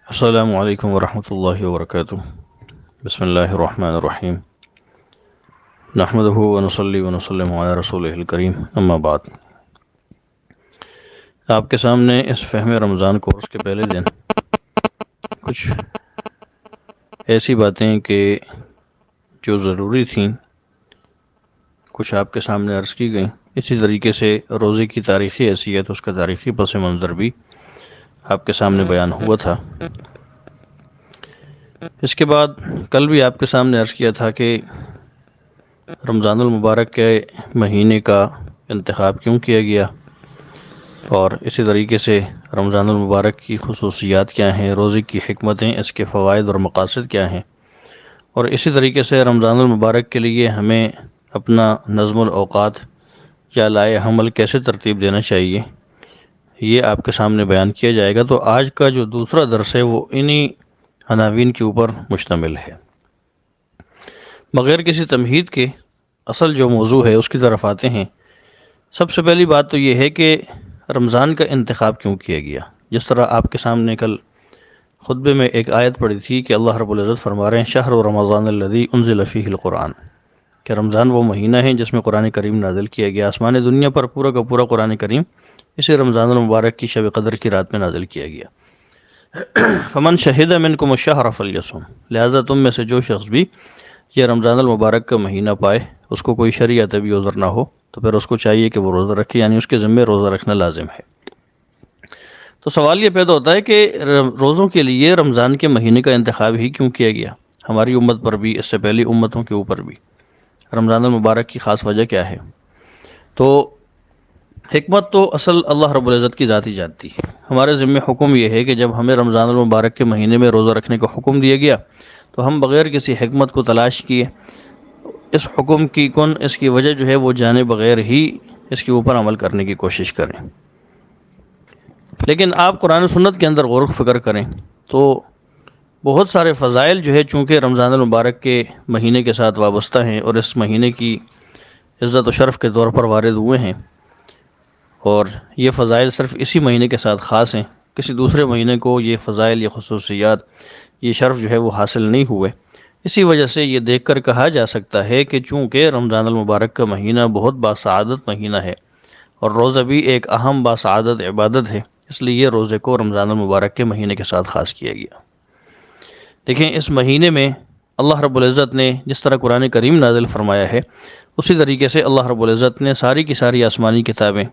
السلام علیکم ورحمۃ اللہ وبرکاتہ۔ بسم اللہ الرحمن الرحیم، نحمدہ ونصلی ونسلم علی رسولہ الکریم، اما بعد۔ آپ کے سامنے اس فہم رمضان کورس کے پہلے دن کچھ ایسی باتیں کہ جو ضروری تھیں کچھ آپ کے سامنے عرض کی گئیں۔ اسی طریقے سے روزے کی تاریخی حیثیت، اس کا تاریخی پس منظر بھی آپ کے سامنے بیان ہوا تھا۔ اس کے بعد کل بھی آپ کے سامنے عرض کیا تھا کہ رمضان المبارک کے مہینے کا انتخاب کیوں کیا گیا، اور اسی طریقے سے رمضان المبارک کی خصوصیات کیا ہیں، روزے کی حکمتیں، اس کے فوائد اور مقاصد کیا ہیں، اور اسی طریقے سے رمضان المبارک کے لیے ہمیں اپنا نظم الاوقات یا لائے حمل کیسے ترتیب دینا چاہیے، یہ آپ کے سامنے بیان کیا جائے گا۔ تو آج کا جو دوسرا درس ہے وہ انہی عناوین کے اوپر مشتمل ہے۔ بغیر کسی تمہید کے اصل جو موضوع ہے اس کی طرف آتے ہیں۔ سب سے پہلی بات تو یہ ہے کہ رمضان کا انتخاب کیوں کیا گیا۔ جس طرح آپ کے سامنے کل خطبے میں ایک آیت پڑھی تھی کہ اللہ رب العزت فرما رہے ہیں شہر رمضان الذی انزل فیہ القرآن، کہ رمضان وہ مہینہ ہے جس میں قرآن کریم نازل کیا گیا۔ آسمان دنیا پر پورا کا پورا قرآن کریم اسے رمضان المبارک کی شب قدر کی رات میں نازل کیا گیا۔ فمن شہد منکم الشہر فلیصم، لہٰذا تم میں سے جو شخص بھی یہ رمضان المبارک کا مہینہ پائے، اس کو کوئی شرعی یا طبی عذر نہ ہو، تو پھر اس کو چاہیے کہ وہ روزہ رکھے، یعنی اس کے ذمہ روزہ رکھنا لازم ہے۔ تو سوال یہ پیدا ہوتا ہے کہ روزوں کے لیے رمضان کے مہینے کا انتخاب ہی کیوں کیا گیا؟ ہماری امت پر بھی، اس سے پہلی امتوں کے اوپر بھی رمضان المبارک کی خاص وجہ کیا ہے؟ تو حکمت تو اصل اللہ رب العزت کی ذاتی جانتی ہے۔ ہمارے ذمہ حکم یہ ہے کہ جب ہمیں رمضان المبارک کے مہینے میں روزہ رکھنے کا حکم دیا گیا تو ہم بغیر کسی حکمت کو تلاش کیے اس حکم کی اس کی وجہ جو ہے وہ جانے بغیر ہی اس کے اوپر عمل کرنے کی کوشش کریں۔ لیکن آپ قرآن و سنت کے اندر غور و فکر کریں تو بہت سارے فضائل جو ہے چونکہ رمضان المبارک کے مہینے کے ساتھ وابستہ ہیں اور اس مہینے کی عزت و شرف کے طور پر وارد ہوئے ہیں، اور یہ فضائل صرف اسی مہینے کے ساتھ خاص ہیں، کسی دوسرے مہینے کو یہ فضائل، یہ خصوصیات، یہ شرف جو ہے وہ حاصل نہیں ہوئے۔ اسی وجہ سے یہ دیکھ کر کہا جا سکتا ہے کہ چونکہ رمضان المبارک کا مہینہ بہت باسعادت مہینہ ہے اور روزہ بھی ایک اہم باسعادت عبادت ہے، اس لیے روزے کو رمضان المبارک کے مہینے کے ساتھ خاص کیا گیا۔ دیکھیں، اس مہینے میں اللہ رب العزت نے جس طرح قرآن کریم نازل فرمایا ہے، اسی طریقے سے اللہ رب العزت نے ساری کی ساری آسمانی کتابیں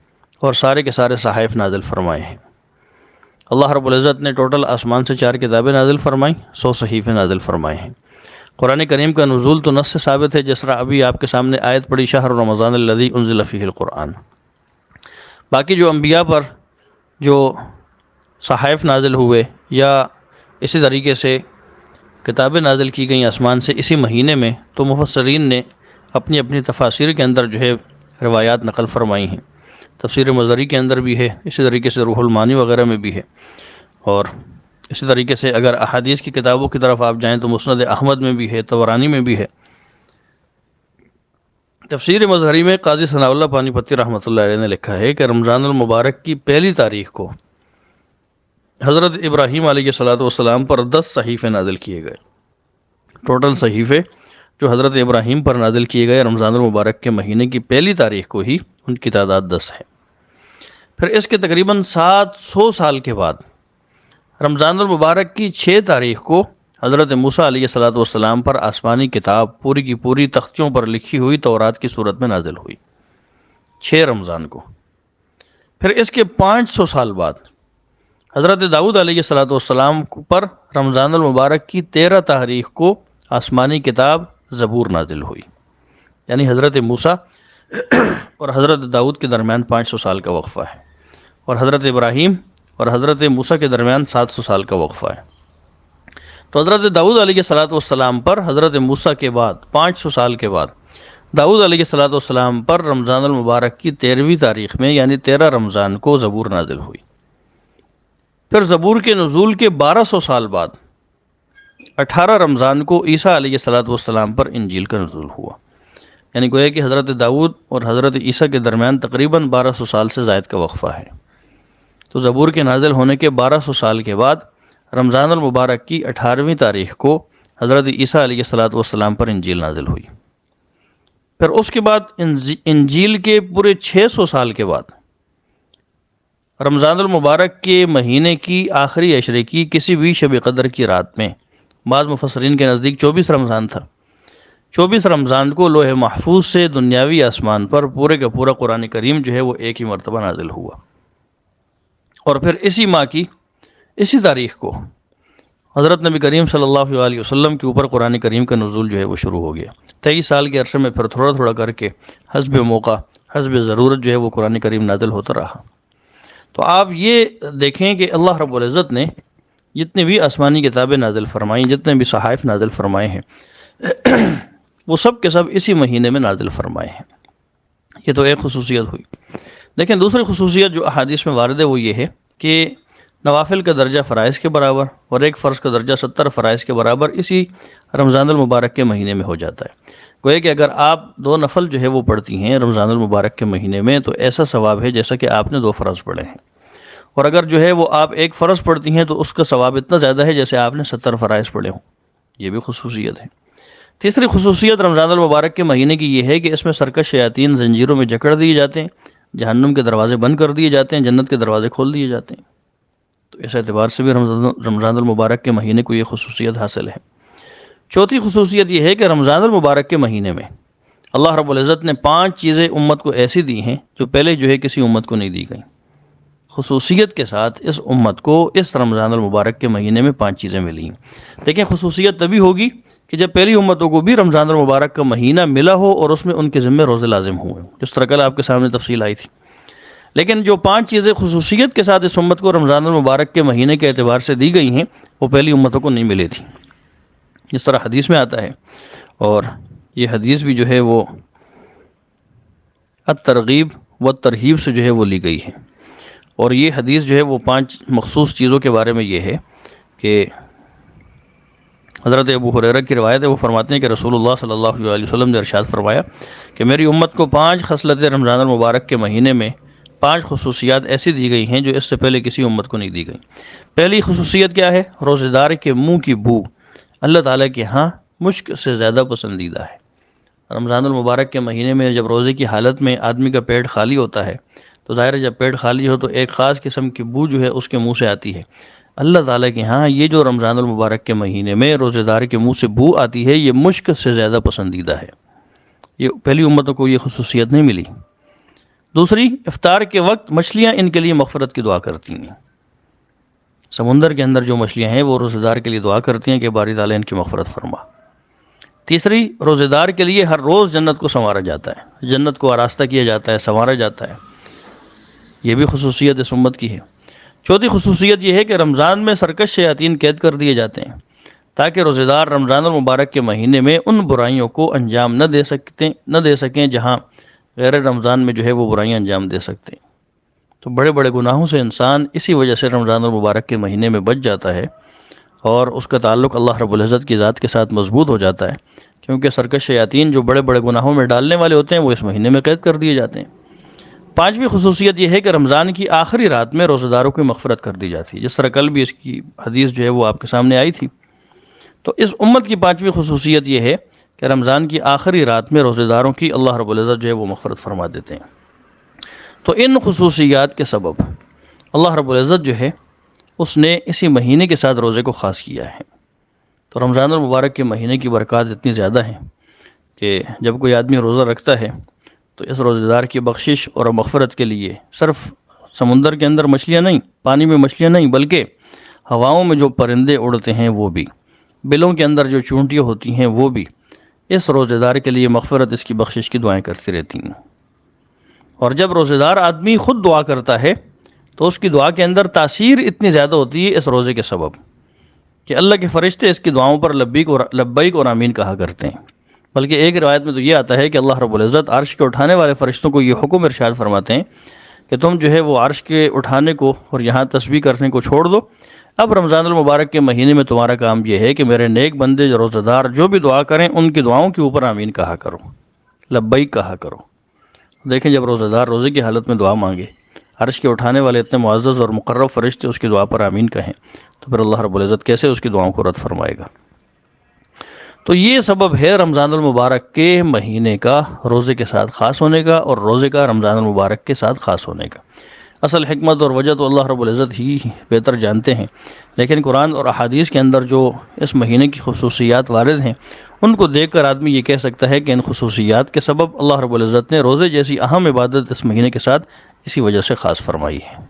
اور سارے کے سارے صحائف نازل فرمائے ہیں۔ اللہ رب العزت نے ٹوٹل آسمان سے 4 کتابیں نازل فرمائیں، 100 صحیفے نازل فرمائے ہیں۔ قرآن کریم کا نزول تو نص سے ثابت ہے، جس طرح ابھی آپ کے سامنے آیت پڑھی شہر رمضان الذی انزل فیہ القرآن۔ باقی جو انبیاء پر جو صحائف نازل ہوئے یا اسی طریقے سے کتابیں نازل کی گئیں آسمان سے اسی مہینے میں، تو مفسرین نے اپنی اپنی تفاسیر کے اندر جو ہے روایات نقل فرمائی ہیں۔ تفسیر مظہری کے اندر بھی ہے، اسی طریقے سے روح المعانی وغیرہ میں بھی ہے، اور اسی طریقے سے اگر احادیث کی کتابوں کی طرف آپ جائیں تو مسند احمد میں بھی ہے، طبرانی میں بھی ہے۔ تفسیر مظہری میں قاضی ثناء اللہ پانی پتی رحمۃ اللہ علیہ نے لکھا ہے کہ رمضان المبارک کی پہلی تاریخ کو حضرت ابراہیم علیہ السلام پر 10 صحیفے نازل کیے گئے۔ ٹوٹل صحیفے جو حضرت ابراہیم پر نازل کیے گئے رمضان المبارک کے مہینے کی پہلی تاریخ کو ہی، ان کی تعداد 10 ہے۔ پھر اس کے تقریباً 700 سال کے بعد رمضان المبارک کی 6 تاریخ کو حضرت موسیٰ علیہ السلام پر آسمانی کتاب پوری کی پوری تختیوں پر لکھی ہوئی تورات کی صورت میں نازل ہوئی، 6 رمضان کو۔ پھر اس کے 500 سال بعد حضرت داؤد علیہ السلام پر رمضان المبارک کی 13 تاریخ کو آسمانی کتاب زبور نازل ہوئی، یعنی حضرت موسیٰ اور حضرت داؤد کے درمیان 500 سال کا وقفہ ہے، اور حضرت ابراہیم اور حضرت موسیٰ کے درمیان 700 سال کا وقفہ ہے۔ تو حضرت داؤد علیہ السلام پر حضرت موسیٰ کے بعد 500 سال کے بعد داؤد علیہ السلام پر رمضان المبارک کی 13ویں تاریخ میں یعنی 13 رمضان کو زبور نازل ہوئی۔ پھر زبور کے نزول کے 1200 سال بعد 18 رمضان کو عیسیٰ علیہ السلام پر انجیل کا نزول ہوا، یعنی گویا کہ حضرت داؤد اور حضرت عیسیٰ کے درمیان تقریباً 1200 سال سے زائد کا وقفہ ہے۔ تو زبور کے نازل ہونے کے 1200 سال کے بعد رمضان المبارک کی 18ویں تاریخ کو حضرت عیسیٰ علیہ السلام پر انجیل نازل ہوئی۔ پھر اس کے بعد انجیل کے پورے 600 سال کے بعد رمضان المبارک کے مہینے کی آخری عشرے کی کسی بھی شب قدر کی رات میں، بعض مفسرین کے نزدیک 24 رمضان تھا، 24 رمضان کو لوح محفوظ سے دنیاوی آسمان پر پورے کا پورا قرآن کریم جو ہے وہ ایک ہی مرتبہ نازل ہوا، اور پھر اسی ماہ کی اسی تاریخ کو حضرت نبی کریم صلی اللہ علیہ وسلم کے اوپر قرآن کریم کا نزول جو ہے وہ شروع ہو گیا۔ 23 سال کے عرصے میں پھر تھوڑا تھوڑا کر کے حسب موقع حسب ضرورت جو ہے وہ قرآن کریم نازل ہوتا رہا۔ تو آپ یہ دیکھیں کہ اللہ رب العزت نے جتنی بھی آسمانی کتابیں نازل فرمائیں، جتنے بھی صحائف نازل فرمائے ہیں وہ سب کے سب اسی مہینے میں نازل فرمائے ہیں۔ یہ تو ایک خصوصیت ہوئی۔ لیکن دوسری خصوصیت جو احادیث میں وارد ہے وہ یہ ہے کہ نوافل کا درجہ فرائض کے برابر اور ایک فرض کا درجہ 70 فرائض کے برابر اسی رمضان المبارک کے مہینے میں ہو جاتا ہے۔ گویا کہ اگر آپ 2 نفل جو ہے وہ پڑھتی ہیں رمضان المبارک کے مہینے میں تو ایسا ثواب ہے جیسا کہ آپ نے 2 فرض پڑھے ہیں، اور اگر جو ہے وہ آپ ایک فرض پڑھتی ہیں تو اس کا ثواب اتنا زیادہ ہے جیسے آپ نے 70 فرائض پڑھے ہوں۔ یہ بھی خصوصیت ہے۔ تیسری خصوصیت رمضان المبارک کے مہینے کی یہ ہے کہ اس میں سرکش شیاطین زنجیروں میں جکڑ دیے جاتے ہیں، جہنم کے دروازے بند کر دیے جاتے ہیں، جنت کے دروازے کھول دیے جاتے ہیں۔ تو اس اعتبار سے بھی رمضان المبارک کے مہینے کو یہ خصوصیت حاصل ہے۔ چوتھی خصوصیت یہ ہے کہ رمضان المبارک کے مہینے میں اللہ رب العزت نے 5 چیزیں امت کو ایسی دی ہیں جو پہلے جو ہے کسی امت کو نہیں دی گئیں۔ خصوصیت کے ساتھ اس امت کو اس رمضان المبارک کے مہینے میں 5 چیزیں ملی ہیں۔ دیکھیں خصوصیت تبھی ہوگی کہ جب پہلی امتوں کو بھی رمضان المبارک کا مہینہ ملا ہو اور اس میں ان کے ذمہ روزے لازم ہوئے، جس طرح کل آپ کے سامنے تفصیل آئی تھی۔ لیکن جو 5 چیزیں خصوصیت کے ساتھ اس امت کو رمضان المبارک کے مہینے کے اعتبار سے دی گئی ہیں وہ پہلی امتوں کو نہیں ملی تھی، جس طرح حدیث میں آتا ہے، اور یہ حدیث بھی جو ہے وہ الترغیب و ترہیب سے جو ہے وہ لی گئی ہے۔ اور یہ حدیث جو ہے وہ 5 مخصوص چیزوں کے بارے میں یہ ہے کہ حضرت ابو ہریرہ کی روایت ہے، وہ فرماتے ہیں کہ رسول اللہ صلی اللہ علیہ وسلم نے ارشاد فرمایا کہ میری امت کو 5 خصلتیں رمضان المبارک کے مہینے میں 5 خصوصیات ایسی دی گئی ہیں جو اس سے پہلے کسی امت کو نہیں دی گئی۔ پہلی خصوصیت کیا ہے؟ روزے دار کے منہ کی بو اللہ تعالیٰ کے ہاں مشک سے زیادہ پسندیدہ ہے۔ رمضان المبارک کے مہینے میں جب روزے کی حالت میں آدمی کا پیٹ خالی ہوتا ہے تو ظاہر ہے جب پیٹ خالی ہو تو ایک خاص قسم کی بو جو ہے اس کے منہ سے آتی ہے۔ اللہ تعالیٰ کے ہاں یہ جو رمضان المبارک کے مہینے میں روزے دار کے منہ سے بو آتی ہے یہ مشک سے زیادہ پسندیدہ ہے۔ یہ پہلی امتوں کو یہ خصوصیت نہیں ملی۔ دوسری، افطار کے وقت مچھلیاں ان کے لیے مغفرت کی دعا کرتی ہیں۔ سمندر کے اندر جو مچھلیاں ہیں وہ روزے دار کے لیے دعا کرتی ہیں کہ باری تعالیٰ ان کی مغفرت فرما۔ تیسری، روزے دار کے لیے ہر روز جنت کو سنوارا جاتا ہے، جنت کو آراستہ کیا جاتا ہے، سنوارا جاتا ہے۔ یہ بھی خصوصیت اس امت کی ہے۔ چوتھی خصوصیت یہ ہے کہ رمضان میں سرکش شیاطین قید کر دیے جاتے ہیں تاکہ روزے دار رمضان المبارک کے مہینے میں ان برائیوں کو انجام نہ دے سکیں جہاں غیر رمضان میں جو ہے وہ برائیاں انجام دے سکتے ہیں۔ تو بڑے بڑے گناہوں سے انسان اسی وجہ سے رمضان المبارک کے مہینے میں بچ جاتا ہے اور اس کا تعلق اللہ رب العزت کی ذات کے ساتھ مضبوط ہو جاتا ہے، کیونکہ سرکش شیاطین جو بڑے بڑے گناہوں میں ڈالنے والے ہوتے ہیں وہ اس مہینے میں قید کر دیے جاتے ہیں۔ 5ویں خصوصیت یہ ہے کہ رمضان کی آخری رات میں روزہ داروں کی مغفرت کر دی جاتی ہے، جس طرح کل بھی اس کی حدیث جو ہے وہ آپ کے سامنے آئی تھی۔ تو اس امت کی 5ویں خصوصیت یہ ہے کہ رمضان کی آخری رات میں روزے داروں کی اللہ رب العزت جو ہے وہ مغفرت فرما دیتے ہیں۔ تو ان خصوصیات کے سبب اللہ رب العزت جو ہے اس نے اسی مہینے کے ساتھ روزے کو خاص کیا ہے۔ تو رمضان المبارک کے مہینے کی برکات اتنی زیادہ ہیں کہ جب کوئی آدمی روزہ رکھتا ہے تو اس روزے دار کی بخشش اور مغفرت کے لیے صرف سمندر کے اندر مچھلیاں نہیں، پانی میں مچھلیاں نہیں، بلکہ ہواؤں میں جو پرندے اڑتے ہیں وہ بھی، بلوں کے اندر جو چونٹیاں ہوتی ہیں وہ بھی اس روزے دار کے لیے مغفرت، اس کی بخشش کی دعائیں کرتی رہتی ہیں۔ اور جب روزے دار آدمی خود دعا کرتا ہے تو اس کی دعا کے اندر تاثیر اتنی زیادہ ہوتی ہے اس روزے کے سبب کہ اللہ کے فرشتے اس کی دعاؤں پر لبیک اور آمین کہا کرتے ہیں۔ بلکہ ایک روایت میں تو یہ آتا ہے کہ اللہ رب العزت عرش کے اٹھانے والے فرشتوں کو یہ حکم ارشاد فرماتے ہیں کہ تم جو ہے وہ عرش کے اٹھانے کو اور یہاں تسبیح کرنے کو چھوڑ دو، اب رمضان المبارک کے مہینے میں تمہارا کام یہ ہے کہ میرے نیک بندے جو روزہ دار جو بھی دعا کریں ان کی دعاؤں کے اوپر آمین کہا کرو، لبیک کہا کرو۔ دیکھیں جب روزہ دار روزے کی حالت میں دعا مانگے، عرش کے اٹھانے والے اتنے معزز اور مقرب فرشتے اس کی دعا پر آمین کہیں تو پھر اللہ رب العزت کیسے اس کی دعاؤں کو رد فرمائے گا؟ تو یہ سبب ہے رمضان المبارک کے مہینے کا روزے کے ساتھ خاص ہونے کا، اور روزے کا رمضان المبارک کے ساتھ خاص ہونے کا۔ اصل حکمت اور وجہ تو اللہ رب العزت ہی بہتر جانتے ہیں، لیکن قرآن اور احادیث کے اندر جو اس مہینے کی خصوصیات وارد ہیں ان کو دیکھ کر آدمی یہ کہہ سکتا ہے کہ ان خصوصیات کے سبب اللہ رب العزت نے روزے جیسی اہم عبادت اس مہینے کے ساتھ اسی وجہ سے خاص فرمائی ہے۔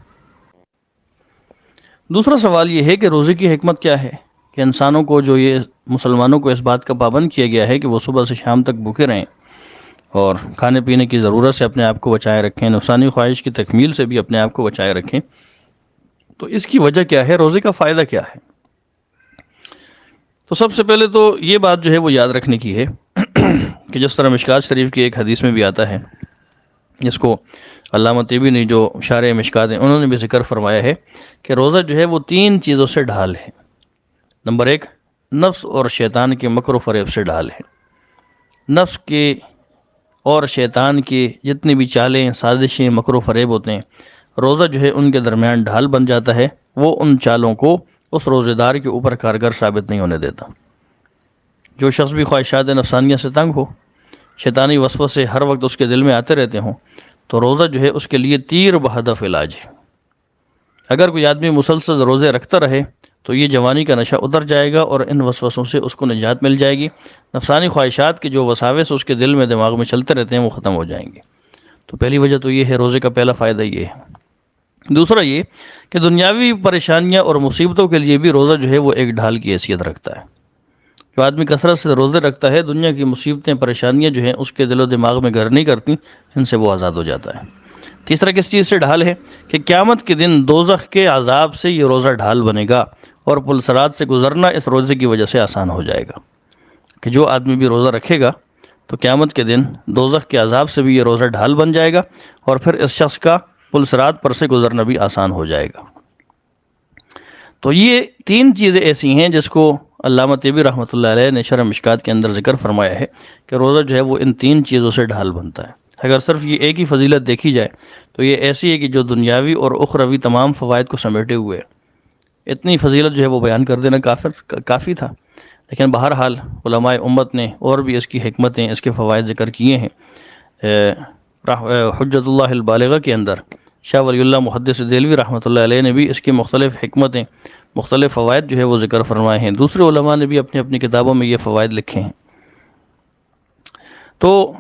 دوسرا سوال یہ ہے کہ روزے کی حکمت کیا ہے، کہ انسانوں کو جو یہ مسلمانوں کو اس بات کا پابند کیا گیا ہے کہ وہ صبح سے شام تک بھوکے رہیں اور کھانے پینے کی ضرورت سے اپنے آپ کو بچائے رکھیں، نفسانی خواہش کی تکمیل سے بھی اپنے آپ کو بچائے رکھیں، تو اس کی وجہ کیا ہے، روزے کا فائدہ کیا ہے؟ تو سب سے پہلے تو یہ بات جو ہے وہ یاد رکھنے کی ہے کہ جس طرح مشکات شریف کی ایک حدیث میں بھی آتا ہے، جس کو علامہ طیبی نے جو شارح مشکات ہیں انہوں نے بھی ذکر فرمایا ہے کہ روزہ جو ہے وہ 3 چیزوں سے ڈھال ہے۔ نمبر 1، نفس اور شیطان کے مکر و فریب سے ڈھال ہے۔ نفس کے اور شیطان کے جتنی بھی چالیں، سازشیں، مکر و فریب ہوتے ہیں، روزہ جو ہے ان کے درمیان ڈھال بن جاتا ہے، وہ ان چالوں کو اس روزے دار کے اوپر کارگر ثابت نہیں ہونے دیتا۔ جو شخص بھی خواہشات نفسانیہ سے تنگ ہو، شیطانی وسوسے ہر وقت اس کے دل میں آتے رہتے ہوں، تو روزہ جو ہے اس کے لیے تیر بہدف علاج ہے۔ اگر کوئی آدمی مسلسل روزے رکھتا رہے تو یہ جوانی کا نشہ اتر جائے گا اور ان وسوسوں سے اس کو نجات مل جائے گی، نفسانی خواہشات کے جو وساوس اس کے دل میں دماغ میں چلتے رہتے ہیں وہ ختم ہو جائیں گے۔ تو پہلی وجہ تو یہ ہے، روزے کا پہلا فائدہ یہ ہے۔ دوسرا یہ کہ دنیاوی پریشانیاں اور مصیبتوں کے لیے بھی روزہ جو ہے وہ ایک ڈھال کی حیثیت رکھتا ہے۔ جو آدمی کثرت سے روزے رکھتا ہے، دنیا کی مصیبتیں، پریشانیاں جو ہیں اس کے دل و دماغ میں گھر نہیں کرتی، ان سے وہ آزاد ہو جاتا ہے۔ تیسرا کس چیز سے ڈھال ہے کہ قیامت کے دن دوزخ کے عذاب سے یہ روزہ ڈھال بنے گا، اور پلسرات سے گزرنا اس روزے کی وجہ سے آسان ہو جائے گا، کہ جو آدمی بھی روزہ رکھے گا تو قیامت کے دن دوزخ کے عذاب سے بھی یہ روزہ ڈھال بن جائے گا، اور پھر اس شخص کا پلسرات پر سے گزرنا بھی آسان ہو جائے گا۔ تو یہ 3 چیزیں ایسی ہیں جس کو علامہ طیبی رحمۃ اللہ علیہ نے شرح مشکات کے اندر ذکر فرمایا ہے کہ روزہ جو ہے وہ ان 3 چیزوں سے ڈھال بنتا ہے۔ اگر صرف یہ ایک ہی فضیلت دیکھی جائے تو یہ ایسی ہے کہ جو دنیاوی اور اخروی تمام فوائد کو سمیٹے ہوئے، اتنی فضیلت جو ہے وہ بیان کر دینا کافی تھا، لیکن بہرحال علماء امت نے اور بھی اس کی حکمتیں، اس کے فوائد ذکر کیے ہیں۔ حجت اللہ البالغہ کے اندر شاہ ولی اللہ محدث دہلوی رحمۃ اللہ علیہ نے بھی اس کی مختلف حکمتیں، مختلف فوائد جو ہے وہ ذکر فرمائے ہیں۔ دوسرے علماء نے بھی اپنی اپنی کتابوں میں یہ فوائد لکھے ہیں۔ تو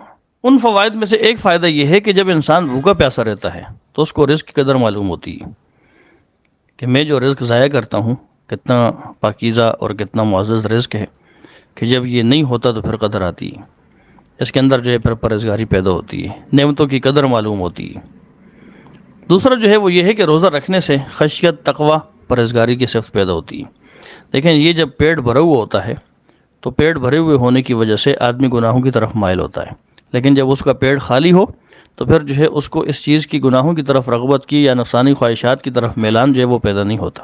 ان فوائد میں سے ایک فائدہ یہ ہے کہ جب انسان بھوکا پیاسا رہتا ہے تو اس کو رزق کی قدر معلوم ہوتی ہے، کہ میں جو رزق ضائع کرتا ہوں کتنا پاکیزہ اور کتنا معزز رزق ہے، کہ جب یہ نہیں ہوتا تو پھر قدر آتی ہے، اس کے اندر جو ہے پھر پرہیزگاری پیدا ہوتی ہے، نعمتوں کی قدر معلوم ہوتی ہے۔ دوسرا جو ہے وہ یہ ہے کہ روزہ رکھنے سے خشیت، تقوی، پرہیزگاری کی صفت پیدا ہوتی ہے۔ لیکن یہ جب پیٹ بھرا ہوا ہوتا ہے تو پیٹ بھرے ہوئے ہونے کی وجہ سے آدمی گناہوں کی طرف مائل ہوتا ہے، لیکن جب اس کا پیٹ خالی ہو تو پھر جو ہے اس کو اس چیز کی، گناہوں کی طرف رغبت کی یا نفسانی خواہشات کی طرف میلان جو ہے وہ پیدا نہیں ہوتا،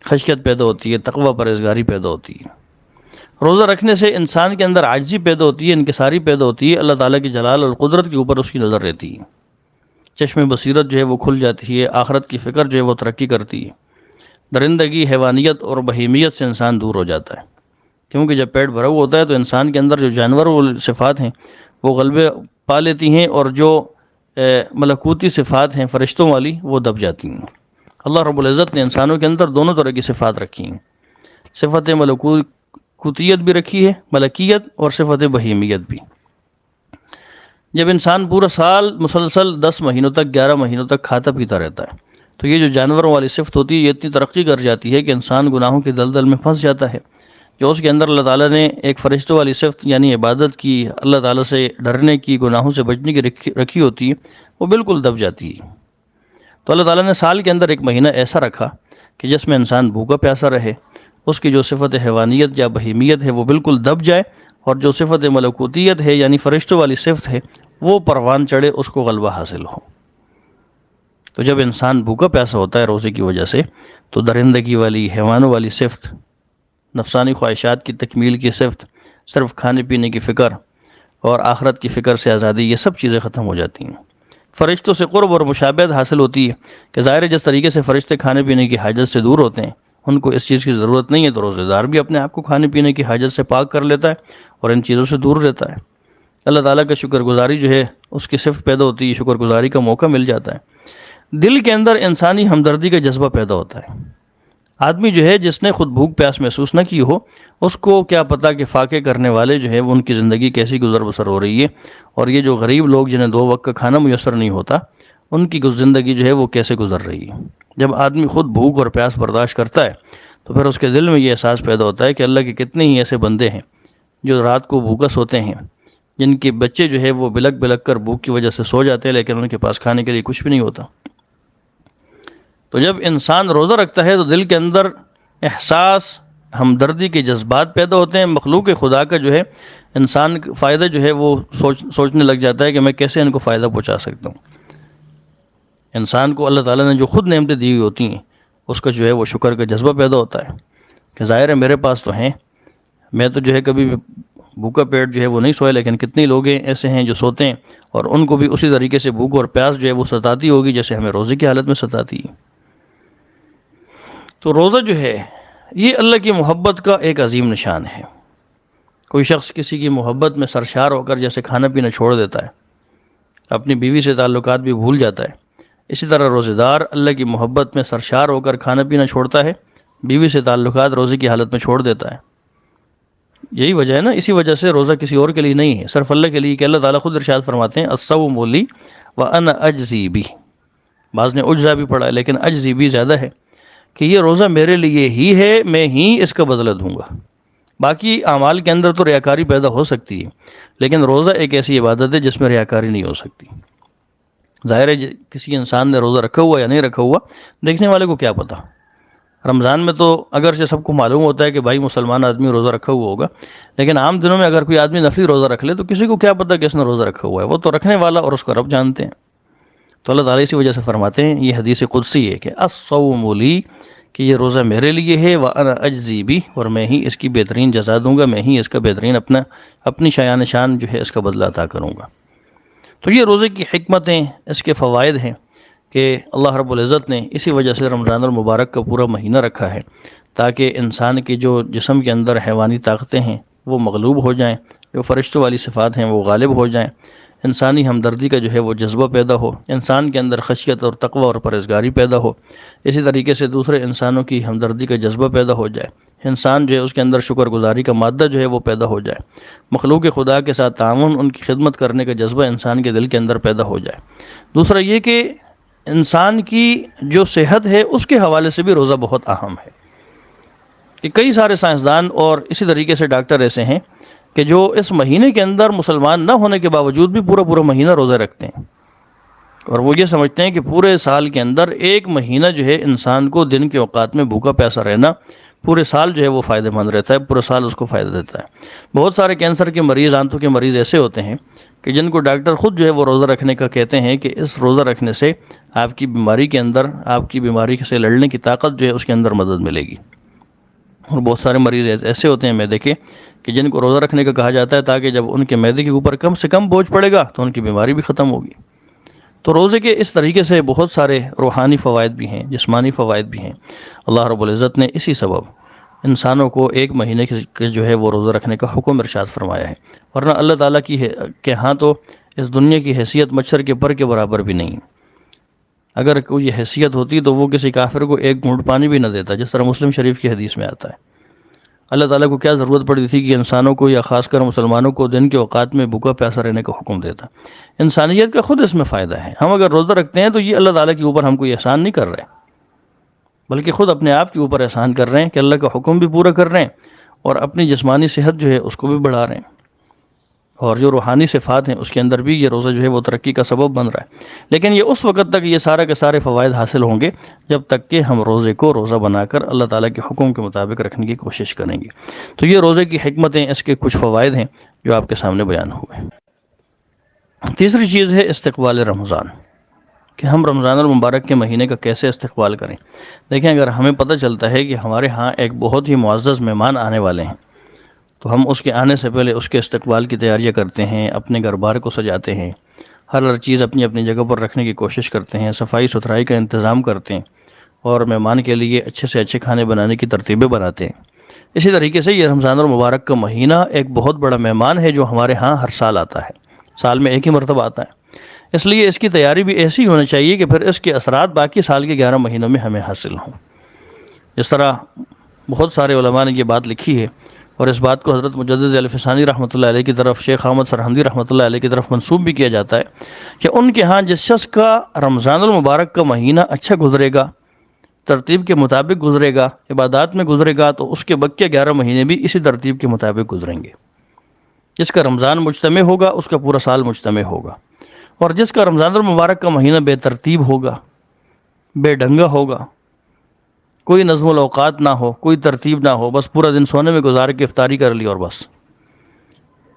خشیت پیدا ہوتی ہے، تقوی، پرہیزگاری پیدا ہوتی ہے۔ روزہ رکھنے سے انسان کے اندر عاجزی پیدا ہوتی ہے، انکساری پیدا ہوتی ہے، اللہ تعالیٰ کی جلال اور قدرت کے اوپر اس کی نظر رہتی ہے، چشم بصیرت جو ہے وہ کھل جاتی ہے، آخرت کی فکر جو ہے وہ ترقی کرتی ہے، درندگی، حیوانیت اور بہیمیت سے انسان دور ہو جاتا ہے، کیونکہ جب پیٹ بھرا ہوا ہوتا ہے تو انسان کے اندر جو جانور صفات ہیں وہ غلبے پا لیتی ہیں، اور جو ملکوتی صفات ہیں فرشتوں والی وہ دب جاتی ہیں۔ اللہ رب العزت نے انسانوں کے اندر دونوں طرح کی صفات رکھی ہیں، صفت ملکوتیت بھی رکھی ہے، ملکیت، اور صفت بہیمیت بھی۔ جب انسان پورا سال مسلسل 10 مہینوں تک، 11 مہینوں تک کھاتا پیتا رہتا ہے تو یہ جو جانوروں والی صفت ہوتی ہے یہ اتنی ترقی کر جاتی ہے کہ انسان گناہوں کے دلدل میں پھنس جاتا ہے۔ جو اس کے اندر اللہ تعالیٰ نے ایک فرشتوں والی صفت یعنی عبادت کی، اللہ تعالیٰ سے ڈرنے کی، گناہوں سے بچنے کی رکھی ہوتی ہے، وہ بالکل دب جاتی ہے۔ تو اللہ تعالیٰ نے سال کے اندر ایک مہینہ ایسا رکھا کہ جس میں انسان بھوکا پیاسا رہے، اس کی جو صفت حیوانیت یا بہیمیت ہے وہ بالکل دب جائے، اور جو صفت ملکوتیت ہے یعنی فرشتوں والی صفت ہے وہ پروان چڑھے، اس کو غلبہ حاصل ہو۔ تو جب انسان بھوکا پیاسا ہوتا ہے روزے کی وجہ سے تو درندگی والی، حیوانوں والی صفت، نفسانی خواہشات کی تکمیل کی صفت، صرف کھانے پینے کی فکر اور آخرت کی فکر سے آزادی، یہ سب چیزیں ختم ہو جاتی ہیں۔ فرشتوں سے قرب اور مشابہت حاصل ہوتی ہے کہ ظاہر ہے جس طریقے سے فرشتے کھانے پینے کی حاجت سے دور ہوتے ہیں ان کو اس چیز کی ضرورت نہیں ہے، تو روزے دار بھی اپنے آپ کو کھانے پینے کی حاجت سے پاک کر لیتا ہے اور ان چیزوں سے دور رہتا ہے۔ اللہ تعالیٰ کا شکر گزاری جو ہے اس کی صرف پیدا ہوتی ہے، شکر گزاری کا موقع مل جاتا ہے۔ دل کے اندر انسانی ہمدردی کا جذبہ پیدا ہوتا ہے۔ آدمی جو ہے جس نے خود بھوک پیاس محسوس نہ کی ہو، اس کو کیا پتہ کہ فاقے کرنے والے جو ہے وہ ان کی زندگی کیسی گزر بسر ہو رہی ہے، اور یہ جو غریب لوگ جنہیں 2 وقت کا کھانا میسر نہیں ہوتا، ان کی زندگی جو ہے وہ کیسے گزر رہی ہے۔ جب آدمی خود بھوک اور پیاس برداشت کرتا ہے تو پھر اس کے دل میں یہ احساس پیدا ہوتا ہے کہ اللہ کے کتنے ہی ایسے بندے ہیں جو رات کو بھوکا سوتے ہیں، جن کے بچے جو ہے وہ بلک بلک کر بھوک کی وجہ سے سو جاتے ہیں، لیکن ان کے پاس کھانے کے لیے کچھ بھی نہیں ہوتا۔ تو جب انسان روزہ رکھتا ہے تو دل کے اندر احساس، ہمدردی کے جذبات پیدا ہوتے ہیں۔ مخلوق خدا کا جو ہے انسان فائدہ جو ہے وہ سوچنے لگ جاتا ہے کہ میں کیسے ان کو فائدہ پہنچا سکتا ہوں۔ انسان کو اللہ تعالیٰ نے جو خود نعمتیں دی ہوئی ہوتی ہیں، اس کا جو ہے وہ شکر کا جذبہ پیدا ہوتا ہے کہ ظاہر ہے میرے پاس تو ہیں، میں تو جو ہے کبھی بھی بھوکا پیٹ جو ہے وہ نہیں سویا، لیکن کتنے لوگ ایسے ہیں جو سوتے ہیں اور ان کو بھی اسی طریقے سے بھوک اور پیاس جو ہے وہ ستاتی ہوگی جیسے ہمیں روزے کی حالت میں ستاتی ہے۔ تو روزہ جو ہے یہ اللہ کی محبت کا ایک عظیم نشان ہے۔ کوئی شخص کسی کی محبت میں سرشار ہو کر جیسے کھانا پینا چھوڑ دیتا ہے، اپنی بیوی سے تعلقات بھی بھول جاتا ہے، اسی طرح روزہ دار اللہ کی محبت میں سرشار ہو کر کھانا پینا چھوڑتا ہے، بیوی سے تعلقات روزے کی حالت میں چھوڑ دیتا ہے۔ یہی وجہ ہے نا، اسی وجہ سے روزہ کسی اور کے لیے نہیں ہے، صرف اللہ کے لیے، کہ اللہ تعالیٰ خود ارشاد فرماتے ہیں الصوم لی وانا اجزی بہ۔ بعض نے اجزا بھی پڑھا ہے، لیکن اجزی بھی زیادہ ہے کہ یہ روزہ میرے لیے ہی ہے، میں ہی اس کا بدلہ دوں گا۔ باقی اعمال کے اندر تو ریاکاری پیدا ہو سکتی ہے، لیکن روزہ ایک ایسی عبادت ہے جس میں ریاکاری نہیں ہو سکتی۔ ظاہر ہے کسی انسان نے روزہ رکھا ہوا یا نہیں رکھا ہوا، دیکھنے والے کو کیا پتہ۔ رمضان میں تو اگرچہ سب کو معلوم ہوتا ہے کہ بھائی مسلمان آدمی روزہ رکھا ہوا ہوگا، لیکن عام دنوں میں اگر کوئی آدمی نفلی روزہ رکھ لے تو کسی کو کیا پتہ کہ اس نے روزہ رکھا ہوا ہے، وہ تو رکھنے والا اور اس کا رب جانتے ہیں۔ تو اللہ تعالیٰ اسی وجہ سے فرماتے ہیں، یہ حدیث قدسی ہے کہ الصوم لی، کہ یہ روزہ میرے لیے ہے، وانا اجزی بہ، اور میں ہی اس کی بہترین جزا دوں گا، میں ہی اس کا بہترین اپنی شایان شان جو ہے اس کا بدلہ عطا کروں گا۔ تو یہ روزے کی حکمتیں، اس کے فوائد ہیں کہ اللہ رب العزت نے اسی وجہ سے رمضان المبارک کا پورا مہینہ رکھا ہے، تاکہ انسان کی جو جسم کے اندر حیوانی طاقتیں ہیں وہ مغلوب ہو جائیں، جو فرشتوں والی صفات ہیں وہ غالب ہو جائیں، انسانی ہمدردی کا جو ہے وہ جذبہ پیدا ہو، انسان کے اندر خشیت اور تقوی اور پرہیزگاری پیدا ہو، اسی طریقے سے دوسرے انسانوں کی ہمدردی کا جذبہ پیدا ہو جائے، انسان جو ہے اس کے اندر شکر گزاری کا مادہ جو ہے وہ پیدا ہو جائے، مخلوق خدا کے ساتھ تعاون، ان کی خدمت کرنے کا جذبہ انسان کے دل کے اندر پیدا ہو جائے۔ دوسرا یہ کہ انسان کی جو صحت ہے اس کے حوالے سے بھی روزہ بہت اہم ہے، کہ کئی سارے سائنسدان اور اسی طریقے سے ڈاکٹر ایسے ہیں کہ جو اس مہینے کے اندر مسلمان نہ ہونے کے باوجود بھی پورا مہینہ روزہ رکھتے ہیں، اور وہ یہ سمجھتے ہیں کہ پورے سال کے اندر ایک مہینہ جو ہے انسان کو دن کے اوقات میں بھوکا پیاسا رہنا پورے سال جو ہے وہ فائدہ مند رہتا ہے، پورا سال اس کو فائدہ دیتا ہے۔ بہت سارے کینسر کے مریض، آنتوں کے مریض ایسے ہوتے ہیں کہ جن کو ڈاکٹر خود جو ہے وہ روزہ رکھنے کا کہتے ہیں کہ اس روزہ رکھنے سے آپ کی بیماری کے اندر، آپ کی بیماری سے لڑنے کی طاقت جو ہے اس کے اندر مدد ملے گی۔ اور بہت سارے مریض ایسے ہوتے ہیں معدے کے کہ جن کو روزہ رکھنے کا کہا جاتا ہے تاکہ جب ان کے معدے کے اوپر کم سے کم بوجھ پڑے گا تو ان کی بیماری بھی ختم ہوگی۔ تو روزے کے اس طریقے سے بہت سارے روحانی فوائد بھی ہیں، جسمانی فوائد بھی ہیں۔ اللہ رب العزت نے اسی سبب انسانوں کو ایک مہینے کے جو ہے وہ روزہ رکھنے کا حکم ارشاد فرمایا ہے، ورنہ اللہ تعالیٰ کے ہاں تو اس دنیا کی حیثیت مچھر کے پر کے برابر بھی نہیں۔ اگر کوئی حیثیت ہوتی تو وہ کسی کافر کو ایک گھونٹ پانی بھی نہ دیتا، جس طرح مسلم شریف کی حدیث میں آتا ہے۔ اللہ تعالیٰ کو کیا ضرورت پڑی تھی کہ انسانوں کو یا خاص کر مسلمانوں کو دن کے اوقات میں بھوکا پیاسا رہنے کا حکم دیتا۔ انسانیت کا خود اس میں فائدہ ہے۔ ہم اگر روزہ رکھتے ہیں تو یہ اللہ تعالیٰ کے اوپر ہم کوئی احسان نہیں کر رہے، بلکہ خود اپنے آپ کے اوپر احسان کر رہے ہیں کہ اللہ کا حکم بھی پورا کر رہے ہیں اور اپنی جسمانی صحت جو ہے اس کو بھی بڑھا رہے ہیں، اور جو روحانی صفات ہیں اس کے اندر بھی یہ روزہ جو ہے وہ ترقی کا سبب بن رہا ہے۔ لیکن یہ اس وقت تک یہ سارے کے سارے فوائد حاصل ہوں گے جب تک کہ ہم روزے کو روزہ بنا کر اللہ تعالیٰ کے حکم کے مطابق رکھنے کی کوشش کریں گے۔ تو یہ روزے کی حکمتیں، اس کے کچھ فوائد ہیں جو آپ کے سامنے بیان ہوئے۔ تیسری چیز ہے استقبال رمضان، کہ ہم رمضان المبارک کے مہینے کا کیسے استقبال کریں۔ دیکھیں، اگر ہمیں پتہ چلتا ہے کہ ہمارے ہاں ایک بہت ہی معزز مہمان آنے والے ہیں تو ہم اس کے آنے سے پہلے اس کے استقبال کی تیاریاں کرتے ہیں، اپنے گھر بار کو سجاتے ہیں، ہر چیز اپنی اپنی جگہ پر رکھنے کی کوشش کرتے ہیں، صفائی ستھرائی کا انتظام کرتے ہیں، اور مہمان کے لیے اچھے سے اچھے کھانے بنانے کی ترتیبیں بناتے ہیں۔ اسی طریقے سے یہ رمضان المبارک کا مہینہ ایک بہت بڑا مہمان ہے جو ہمارے ہاں ہر سال آتا ہے، سال میں ایک ہی مرتبہ آتا ہے، اس لیے اس کی تیاری بھی ایسی ہونی چاہیے کہ پھر اس کے اثرات باقی سال کے 11 مہینوں میں ہمیں حاصل ہوں۔ جس طرح بہت سارے علماء نے یہ بات لکھی ہے، اور اس بات کو حضرت مجدد الفسانی رحمۃ اللہ علیہ کی طرف، شیخ احمد سرہندی رحمۃ اللہ علیہ کی طرف منسوب بھی کیا جاتا ہے کہ ان کے ہاں جس شخص کا رمضان المبارک کا مہینہ اچھا گزرے گا، ترتیب کے مطابق گزرے گا، عبادات میں گزرے گا، تو اس کے بقیہ 11 مہینے بھی اسی ترتیب کے مطابق گزریں گے۔ جس کا رمضان مجتمع ہوگا اس کا پورا سال مجتمع ہوگا، اور جس کا رمضان المبارک کا مہینہ بے ترتیب ہوگا، بے ڈھنگا ہوگا، کوئی نظم الاوقات نہ ہو، کوئی ترتیب نہ ہو، بس پورا دن سونے میں گزار کے افطاری کر لی اور بس،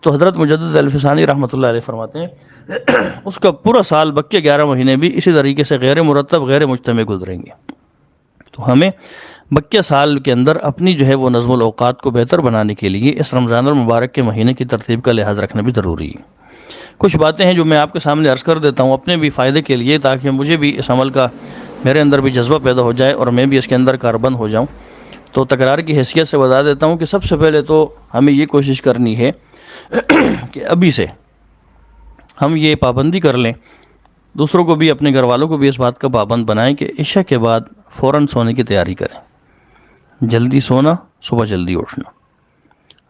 تو حضرت مجدد الفسانی رحمۃ اللہ علیہ فرماتے ہیں اس کا پورا سال بقیہ 11 مہینے بھی اسی طریقے سے غیر مرتب، غیر مجتمع گزریں گے۔ تو ہمیں بقیہ سال کے اندر اپنی جو ہے وہ نظم الاوقات کو بہتر بنانے کے لیے اس رمضان المبارک کے مہینے کی ترتیب کا لحاظ رکھنا بھی ضروری ہے۔ کچھ باتیں ہیں جو میں آپ کے سامنے عرض کر دیتا ہوں اپنے بھی فائدے کے لیے، تاکہ مجھے بھی اس عمل کا، میرے اندر بھی جذبہ پیدا ہو جائے اور میں بھی اس کے اندر کاربند ہو جاؤں۔ تو تکرار کی حیثیت سے بتا دیتا ہوں کہ سب سے پہلے تو ہمیں یہ کوشش کرنی ہے کہ ابھی سے ہم یہ پابندی کر لیں، دوسروں کو بھی، اپنے گھر والوں کو بھی اس بات کا پابند بنائیں کہ عشاء کے بعد فوراً سونے کی تیاری کریں، جلدی سونا، صبح جلدی اٹھنا۔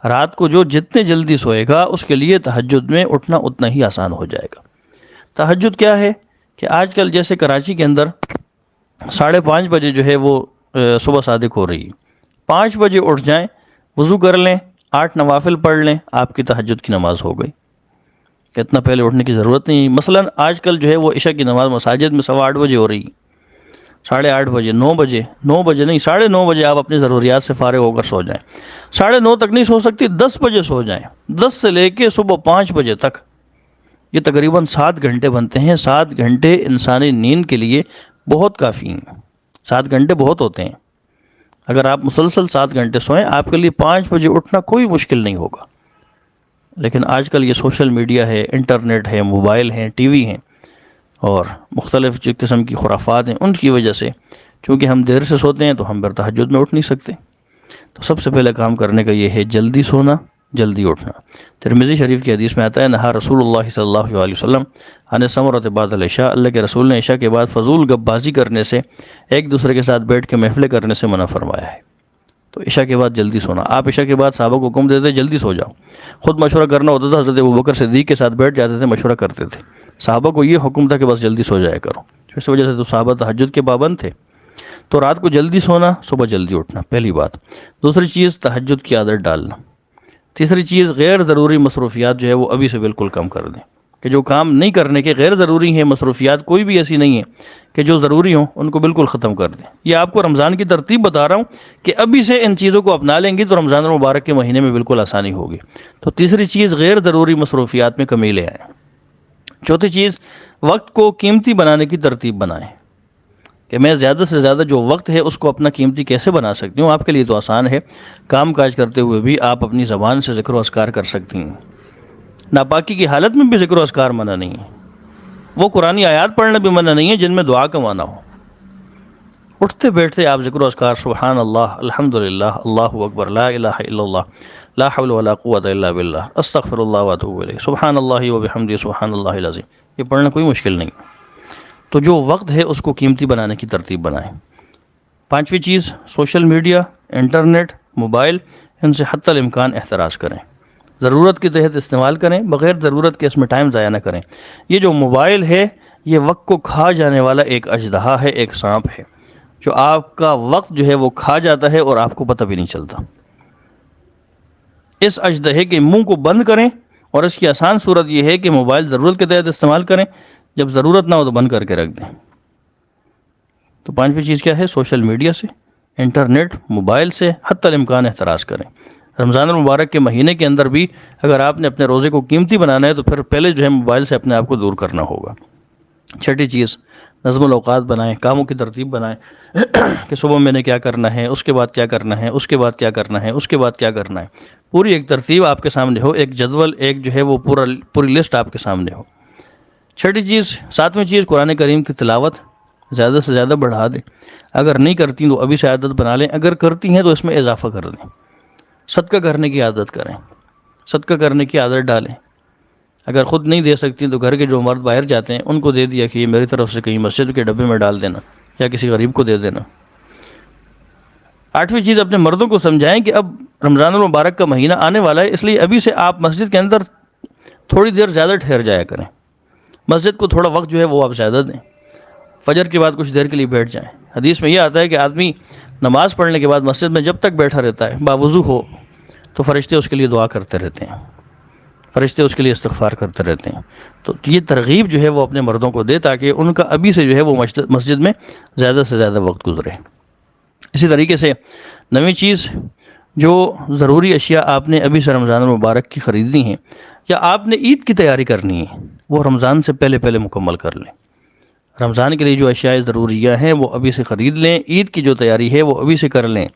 رات کو جو جتنے جلدی سوئے گا اس کے لیے تہجد میں اٹھنا اتنا ہی آسان ہو جائے گا۔ تہجد کیا ہے کہ آج کل جیسے کراچی کے اندر 5:30 بجے جو ہے وہ صبح صادق ہو رہی ہے، 5 بجے اٹھ جائیں، وضو کر لیں، 8 نوافل پڑھ لیں، آپ کی تہجد کی نماز ہو گئی، کہ اتنا پہلے اٹھنے کی ضرورت نہیں ہے۔ مثلا آج کل جو ہے وہ عشاء کی نماز مساجد میں 8:15 بجے ہو رہی ہے، 8:30 بجے، 9 بجے، 9 بجے نہیں، 9:30 بجے آپ اپنی ضروریات سے فارغ ہو کر سو جائیں۔ 9:30 تک نہیں سو سکتی، 10 بجے سو جائیں، 10 سے لے کے صبح 5 بجے تک، یہ تقریباً 7 گھنٹے بنتے ہیں۔ 7 گھنٹے انسانی نیند کے لیے بہت کافی ہیں، 7 گھنٹے بہت ہوتے ہیں۔ اگر آپ مسلسل 7 گھنٹے سوئیں، آپ کے لیے 5 بجے اٹھنا کوئی مشکل نہیں ہوگا۔ لیکن آج کل یہ سوشل میڈیا ہے، انٹرنیٹ ہے، موبائل ہیں، ٹی وی ہیں، اور مختلف قسم کی خرافات ہیں، ان کی وجہ سے چونکہ ہم دیر سے سوتے ہیں تو ہم پھر تہجد میں اٹھ نہیں سکتے۔ تو سب سے پہلے کام کرنے کا یہ ہے جلدی سونا، جلدی اٹھنا۔ ترمذی شریف کی حدیث میں آتا ہے، نہا رسول اللہ صلی اللہ علیہ وسلم عن سمرۃ بعد العشاء، اللہ کے رسول نے عشاء کے بعد فضول گپ بازی کرنے سے، ایک دوسرے کے ساتھ بیٹھ کے محفلیں کرنے سے منع فرمایا ہے۔ تو عشاء کے بعد جلدی سونا، آپ عشاء کے بعد صحابہ کو حکم دیتے جلدی سو جاؤ، خود مشورہ کرنا ہوتا تھا، حضرت ابوبکر صدیق کے ساتھ بیٹھ جاتے تھے، مشورہ کرتے تھے، صحابہ کو یہ حکم تھا کہ بس جلدی سو جایا کرو، اس وجہ سے تو صحابہ تہجد کے پابند تھے۔ تو رات کو جلدی سونا، صبح جلدی اٹھنا، پہلی بات۔ دوسری چیز تہجد کی عادت ڈالنا۔ تیسری چیز غیر ضروری مصروفیات جو ہے وہ ابھی سے بالکل کم کر دیں، کہ جو کام نہیں کرنے کے غیر ضروری ہیں، مصروفیات کوئی بھی ایسی نہیں ہے کہ جو ضروری ہوں، ان کو بالکل ختم کر دیں۔ یہ آپ کو رمضان کی ترتیب بتا رہا ہوں کہ ابھی سے ان چیزوں کو اپنا لیں گی تو رمضان المبارک کے مہینے میں بالکل آسانی ہوگی۔ تو تیسری چیز غیر ضروری مصروفیات میں کمی لے آئیں۔ چوتھی چیز وقت کو قیمتی بنانے کی ترتیب بنائیں، کہ میں زیادہ سے زیادہ جو وقت ہے اس کو اپنا قیمتی کیسے بنا سکتی ہوں۔ آپ کے لیے تو آسان ہے، کام کاج کرتے ہوئے بھی آپ اپنی زبان سے ذکر و اذکار کر سکتی ہیں، ناپاکی کی حالت میں بھی ذکر و اذکار منع نہیں ہے، وہ قرآنی آیات پڑھنا بھی منع نہیں ہے جن میں دعا کا معنی ہو۔ اٹھتے بیٹھتے آپ ذکر و اذکار، سبحان اللہ، الحمدللہ، اللہ اکبر، لا الہ الا اللہ، لا حول ولا قوت الا باللہ، استغفر اللہ واتوب الیہ، سبحان اللہ وبحمدہ، سبحان اللہ العظیم، یہ پڑھنا کوئی مشکل نہیں۔ تو جو وقت ہے اس کو قیمتی بنانے کی ترتیب بنائیں۔ پانچویں چیز سوشل میڈیا، انٹرنیٹ، موبائل، ان سے حتی الامکان احتراز کریں، ضرورت کے تحت استعمال کریں، بغیر ضرورت کے اس میں ٹائم ضائع نہ کریں۔ یہ جو موبائل ہے یہ وقت کو کھا جانے والا ایک اژدہا ہے، ایک سانپ ہے، جو آپ کا وقت جو ہے وہ کھا جاتا ہے اور آپ کو پتہ بھی نہیں چلتا۔ اس اژدہے کے منہ کو بند کریں، اور اس کی آسان صورت یہ ہے کہ موبائل ضرورت کے تحت استعمال کریں، جب ضرورت نہ ہو تو بند کر کے رکھ دیں۔ تو پانچویں چیز کیا ہے؟ سوشل میڈیا سے، انٹرنیٹ، موبائل سے حتی الامکان احتراز کریں۔ رمضان المبارک کے مہینے کے اندر بھی اگر آپ نے اپنے روزے کو قیمتی بنانا ہے تو پھر پہلے جو ہے موبائل سے اپنے آپ کو دور کرنا ہوگا۔ چھٹی چیز نظم الاوقات بنائیں، کاموں کی ترتیب بنائیں کہ صبح میں نے کیا کرنا ہے، اس کے بعد کیا کرنا ہے، اس کے بعد کیا کرنا ہے، اس کے بعد کیا کرنا ہے، پوری ایک ترتیب آپ کے سامنے ہو، ایک جدول، ایک جو ہے وہ پوری لسٹ آپ کے سامنے ہو۔ چھٹی چیز، ساتویں چیز قرآن کریم کی تلاوت زیادہ سے زیادہ بڑھا دیں، اگر نہیں کرتی تو ابھی سے عادت بنا لیں، اگر کرتی ہیں تو اس میں اضافہ کر دیں، صدقہ کرنے کی عادت کریں، صدقہ کرنے کی عادت ڈالیں، اگر خود نہیں دے سکتی تو گھر کے جو مرد باہر جاتے ہیں ان کو دے دیا کہ یہ میری طرف سے کہیں مسجد کے ڈبے میں ڈال دینا یا کسی غریب کو دے دینا۔ آٹھویں چیز، اپنے مردوں کو سمجھائیں کہ اب رمضان المبارک کا مہینہ آنے والا ہے، اس لیے ابھی سے آپ مسجد کے اندر تھوڑی دیر زیادہ ٹھہر جایا کریں، مسجد کو تھوڑا وقت جو ہے وہ آپ زیادہ دیں، فجر کے بعد کچھ دیر کے لیے بیٹھ جائیں۔ حدیث میں یہ آتا ہے کہ آدمی نماز پڑھنے کے بعد مسجد میں جب تک بیٹھا رہتا ہے باوضو ہو تو فرشتے اس کے لیے دعا کرتے رہتے ہیں، فرشتے اس کے لیے استغفار کرتے رہتے ہیں۔ تو یہ ترغیب جو ہے وہ اپنے مردوں کو دے تاکہ ان کا ابھی سے جو ہے وہ مسجد میں زیادہ سے زیادہ وقت گزرے۔ اسی طریقے سے نویں چیز، جو ضروری اشیاء آپ نے ابھی سے رمضان المبارک کی خریدنی ہیں یا آپ نے عید کی تیاری کرنی ہے وہ رمضان سے پہلے پہلے مکمل کر لیں۔ رمضان کے لیے جو اشیاء ضروریہ ہیں وہ ابھی سے خرید لیں، عید کی جو تیاری ہے وہ ابھی سے کر لیں۔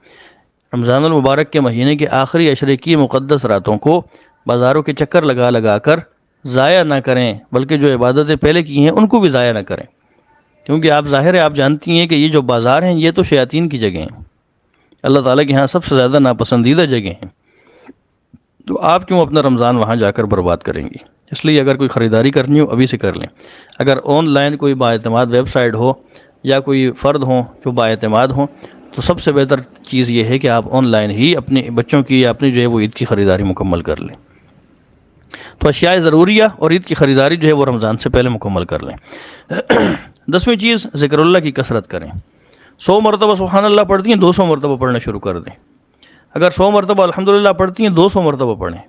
رمضان المبارک کے مہینے کے آخری عشرے کی مقدس راتوں کو بازاروں کے چکر لگا لگا کر ضائع نہ کریں، بلکہ جو عبادتیں پہلے کی ہیں ان کو بھی ضائع نہ کریں، کیونکہ آپ ظاہر ہے آپ جانتی ہیں کہ یہ جو بازار ہیں یہ تو شیاطین کی جگہ ہیں، اللہ تعالیٰ کے ہاں سب سے زیادہ ناپسندیدہ جگہ ہیں، تو آپ کیوں اپنا رمضان وہاں جا کر برباد کریں گی؟ اس لیے اگر کوئی خریداری کرنی ہو ابھی سے کر لیں۔ اگر آن لائن کوئی بااعتماد ویب سائٹ ہو یا کوئی فرد ہوں جو بااعتماد ہوں تو سب سے بہتر چیز یہ ہے کہ آپ آن لائن ہی اپنے بچوں کی یا اپنی جو ہے وہ عید کی خریداری مکمل کر لیں۔ تو اشیاء ضروریہ اور عید کی خریداری جو ہے وہ رمضان سے پہلے مکمل کر لیں۔ 10ویں چیز، ذکر اللہ کی کثرت کریں۔ 100 مرتبہ سبحان اللہ پڑھتی ہیں، 200 مرتبہ پڑھنا شروع کر دیں۔ اگر 100 مرتبہ الحمدللہ پڑھتی ہیں 200 مرتبہ پڑھیں،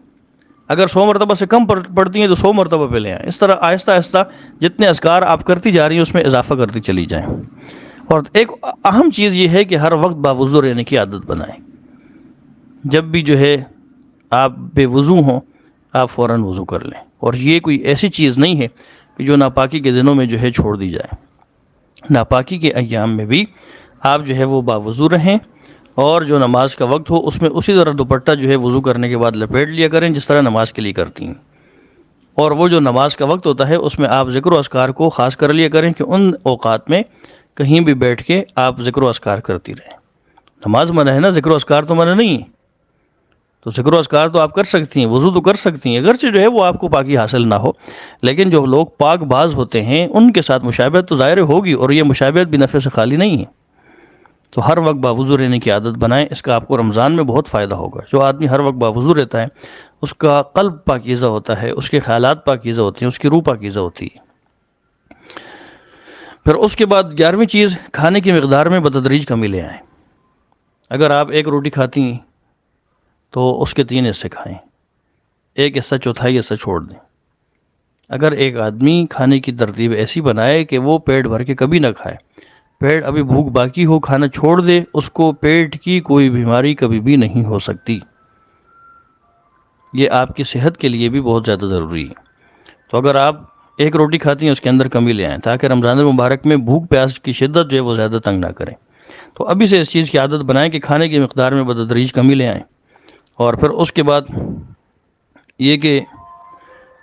اگر 100 مرتبہ سے کم پڑھتی ہیں تو 100 مرتبہ پہ لے آئیں۔ اس طرح آہستہ آہستہ جتنے اذکار آپ کرتی جا رہی ہیں اس میں اضافہ کرتی چلی جائیں۔ اور ایک اہم چیز یہ ہے کہ ہر وقت باوضو رہنے کی عادت بنائیں، جب بھی جو ہے آپ بے وضو ہوں آپ فوراً وضو کر لیں، اور یہ کوئی ایسی چیز نہیں ہے کہ جو ناپاکی کے دنوں میں جو ہے چھوڑ دی جائے، ناپاکی کے ایام میں بھی آپ جو ہے وہ باوضو رہیں، اور جو نماز کا وقت ہو اس میں اسی طرح دوپٹہ جو ہے وضو کرنے کے بعد لپیٹ لیا کریں جس طرح نماز کے لیے کرتی ہیں، اور وہ جو نماز کا وقت ہوتا ہے اس میں آپ ذکر و اذکار کو خاص کر لیا کریں کہ ان اوقات میں کہیں بھی بیٹھ کے آپ ذکر و اذکار کرتی رہیں۔ نماز منع ہے نا، ذکر و اذکار تو منع نہیں ہے، تو ذکر و اذکار تو آپ کر سکتی ہیں، وضو تو کر سکتی ہیں، اگرچہ جو ہے وہ آپ کو پاکی حاصل نہ ہو، لیکن جو لوگ پاک باز ہوتے ہیں ان کے ساتھ مشابہت تو ظاہر ہوگی، اور یہ مشابہت بھی نفع سے خالی نہیں ہے۔ تو ہر وقت باوضو رہنے کی عادت بنائیں، اس کا آپ کو رمضان میں بہت فائدہ ہوگا۔ جو آدمی ہر وقت باوضو رہتا ہے اس کا قلب پاکیزہ ہوتا ہے، اس کے خیالات پاکیزہ ہوتے ہیں، اس کی روح پاکیزہ ہوتی ہے۔ پھر اس کے بعد 11ویں چیز، کھانے کی مقدار میں بتدریج کمی لے آئیں۔ اگر آپ ایک روٹی کھاتی ہیں تو اس کے 3 حصے کھائیں، ایک حصہ چوتھائی حصہ چھوڑ دیں۔ اگر ایک آدمی کھانے کی ترتیب ایسی بنائے کہ وہ پیٹ بھر کے کبھی نہ کھائے، پیٹ ابھی بھوک باقی ہو کھانا چھوڑ دے، اس کو پیٹ کی کوئی بیماری کبھی بھی نہیں ہو سکتی۔ یہ آپ کی صحت کے لیے بھی بہت زیادہ ضروری ہے۔ تو اگر آپ ایک روٹی کھاتی ہیں اس کے اندر کمی لے آئیں تاکہ رمضان المبارک میں بھوک پیاس کی شدت جو ہے وہ زیادہ تنگ نہ کریں۔ تو ابھی سے اس چیز کی عادت بنائیں کہ کھانے کی مقدار میں بتدریج کمی لے آئیں۔ اور پھر اس کے بعد یہ کہ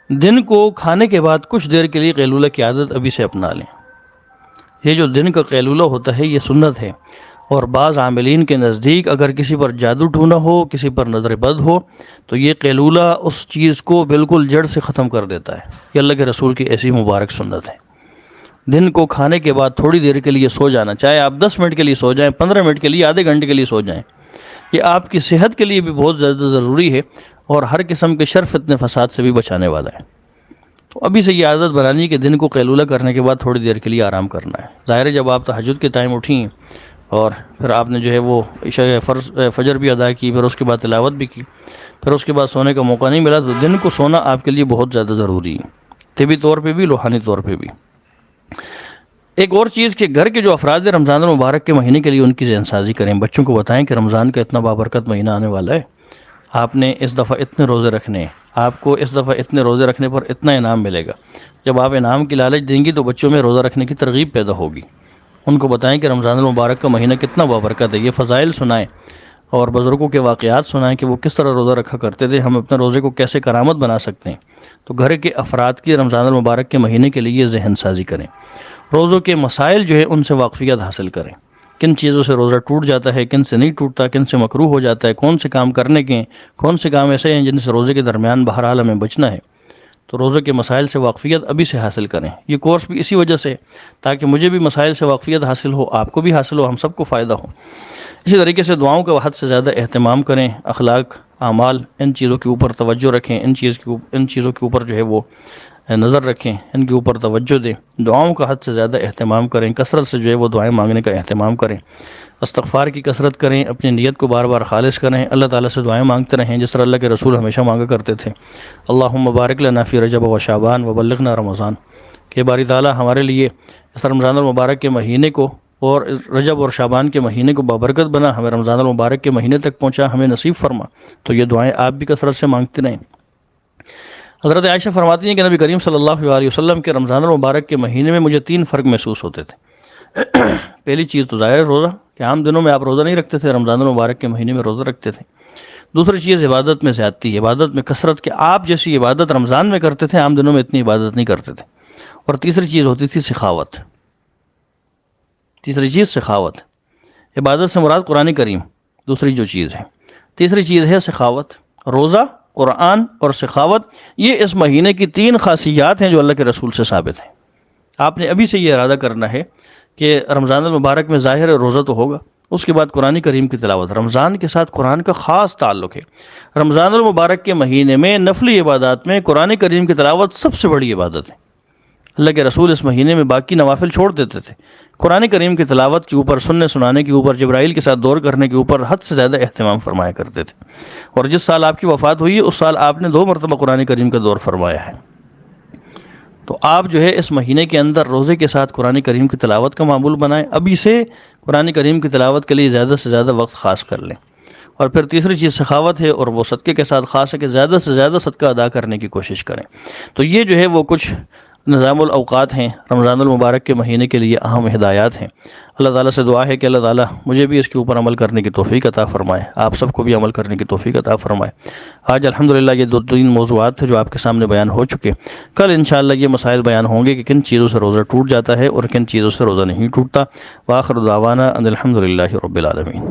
دن کو کھانے کے بعد کچھ دیر کے لیے قیلولہ کی عادت ابھی سے اپنا لیں۔ یہ جو دن کا قیلولہ ہوتا ہے یہ سنت ہے، اور بعض عاملین کے نزدیک اگر کسی پر جادو ٹونا ہو، کسی پر نظر بد ہو تو یہ قیلولہ اس چیز کو بالکل جڑ سے ختم کر دیتا ہے۔ یہ اللہ کے رسول کی ایسی مبارک سنت ہے۔ دن کو کھانے کے بعد تھوڑی دیر کے لیے سو جانا، چاہے آپ 10 منٹ کے لیے سو جائیں، 15 منٹ کے لیے، آدھے گھنٹے کے لیے سو جائیں، یہ آپ کی صحت کے لیے بھی بہت زیادہ ضروری ہے، اور ہر قسم کے شر فتنے فساد سے بھی بچانے والا ہے۔ تو ابھی سے یہ عادت بنانی ہے کہ دن کو قیلولہ کرنے کے بعد تھوڑی دیر کے لیے آرام کرنا ہے۔ ظاہر ہے جب آپ تہجد کے ٹائم اٹھیں اور پھر آپ نے جو ہے وہ عشاء فجر بھی ادا کی، پھر اس کے بعد تلاوت بھی کی، پھر اس کے بعد سونے کا موقع نہیں ملا، تو دن کو سونا آپ کے لیے بہت زیادہ ضروری ہے، طبی طور پہ بھی، روحانی طور پہ بھی۔ ایک اور چیز کہ گھر کے جو افراد ہیں رمضان المبارک کے مہینے کے لیے ان کی ذہن سازی کریں، بچوں کو بتائیں کہ رمضان کا اتنا بابرکت مہینہ آنے والا ہے، آپ نے اس دفعہ اتنے روزے رکھنے ہیں، آپ کو اس دفعہ اتنے روزے رکھنے پر اتنا انعام ملے گا۔ جب آپ انعام کی لالچ دیں گی تو بچوں میں روزہ رکھنے کی ترغیب پیدا ہوگی۔ ان کو بتائیں کہ رمضان المبارک کا مہینہ کتنا بابرکت ہے، یہ فضائل سنائیں، اور بزرگوں کے واقعات سنائیں کہ وہ کس طرح روزہ رکھا کرتے تھے، ہم اپنے روزے کو کیسے کرامت بنا سکتے ہیں۔ تو گھر کے افراد کی رمضان المبارک کے مہینے کے لیے ذہن سازی کریں۔ روزوں کے مسائل جو ہے ان سے واقفیت حاصل کریں، کن چیزوں سے روزہ ٹوٹ جاتا ہے، کن سے نہیں ٹوٹتا، کن سے مکروہ ہو جاتا ہے، کون سے کام کرنے کے ہیں، کون سے کام ایسے ہیں جن سے روزے کے درمیان بہرحال ہمیں بچنا ہے۔ تو روزے کے مسائل سے واقفیت ابھی سے حاصل کریں۔ یہ کورس بھی اسی وجہ سے، تاکہ مجھے بھی مسائل سے واقفیت حاصل ہو، آپ کو بھی حاصل ہو، ہم سب کو فائدہ ہو۔ اسی طریقے سے دعاؤں کا حد سے زیادہ اہتمام کریں، اخلاق، اعمال، ان چیزوں کے اوپر توجہ رکھیں، ان چیزوں کے اوپر جو ہے وہ نظر رکھیں، ان کے اوپر توجہ دیں۔ دعاؤں کا حد سے زیادہ اہتمام کریں، کثرت سے جو ہے وہ دعائیں مانگنے کا اہتمام کریں، استغفار کی کثرت کریں، اپنی نیت کو بار بار خالص کریں، اللہ تعالیٰ سے دعائیں مانگتے رہیں جس طرح اللہ کے رسول ہمیشہ مانگا کرتے تھے۔ اللہم بارک لنا فی رجب و شعبان و بلغنا رمضان، کہ باری تعالیٰ ہمارے لیے اس رمضان المبارک کے مہینے کو اور رجب اور شعبان کے مہینے کو بابرکت بنا، ہمیں رمضان المبارک کے مہینے تک پہنچا، ہمیں نصیب فرما۔ تو یہ دعائیں آپ بھی کثرت سے مانگتے رہیں۔ حضرت عائشہ فرماتی ہیں کہ نبی کریم صلی اللہ علیہ وسلم کے رمضان المبارک کے مہینے میں مجھے 3 فرق محسوس ہوتے تھے۔ پہلی چیز تو ظاہر ہے روزہ، کہ عام دنوں میں آپ روزہ نہیں رکھتے تھے، رمضان المبارک کے مہینے میں روزہ رکھتے تھے۔ دوسری چیز عبادت میں زیادتی، عبادت میں کثرت، کہ آپ جیسی عبادت رمضان میں کرتے تھے عام دنوں میں اتنی عبادت نہیں کرتے تھے۔ اور تیسری چیز ہوتی تھی سخاوت۔ تیسری چیز سخاوت، عبادت سے مراد قرآن کریم دوسری جو چیز ہے، تیسری چیز ہے سخاوت۔ روزہ، قرآن اور سخاوت، یہ اس مہینے کی 3 خاصیات ہیں جو اللہ کے رسول سے ثابت ہیں۔ آپ نے ابھی سے یہ ارادہ کرنا ہے کہ رمضان المبارک میں ظاہر روزہ تو ہوگا، اس کے بعد قرآن کریم کی تلاوت۔ رمضان کے ساتھ قرآن کا خاص تعلق ہے۔ رمضان المبارک کے مہینے میں نفلی عبادات میں قرآن کریم کی تلاوت سب سے بڑی عبادت ہے۔ اللہ کے رسول اس مہینے میں باقی نوافل چھوڑ دیتے تھے، قرآن کریم کی تلاوت کے اوپر، سننے سنانے کے اوپر، جبرائیل کے ساتھ دور کرنے کے اوپر حد سے زیادہ اہتمام فرمایا کرتے تھے۔ اور جس سال آپ کی وفات ہوئی ہے اس سال آپ نے 2 مرتبہ قرآن کریم کا دور فرمایا ہے۔ تو آپ جو ہے اس مہینے کے اندر روزے کے ساتھ قرآن کریم کی تلاوت کا معمول بنائیں، ابھی سے قرآن کریم کی تلاوت کے لیے زیادہ سے زیادہ وقت خاص کر لیں۔ اور پھر تیسری چیز سخاوت ہے، اور وہ صدقے کے ساتھ خاص ہے کہ زیادہ سے زیادہ صدقہ ادا کرنے کی کوشش کریں۔ تو یہ جو ہے وہ کچھ نظام الاوقات ہیں رمضان المبارک کے مہینے کے لیے اہم ہدایات ہیں۔ اللہ تعالیٰ سے دعا ہے کہ اللہ تعالیٰ مجھے بھی اس کے اوپر عمل کرنے کی توفیق عطا فرمائے، آپ سب کو بھی عمل کرنے کی توفیق عطا فرمائے۔ آج الحمدللہ یہ 2-3 موضوعات تھے جو آپ کے سامنے بیان ہو چکے۔ کل انشاءاللہ یہ مسائل بیان ہوں گے کہ کن چیزوں سے روزہ ٹوٹ جاتا ہے اور کن چیزوں سے روزہ نہیں ٹوٹتا۔ وآخر دعوانا ان الحمدللہ رب العالمین۔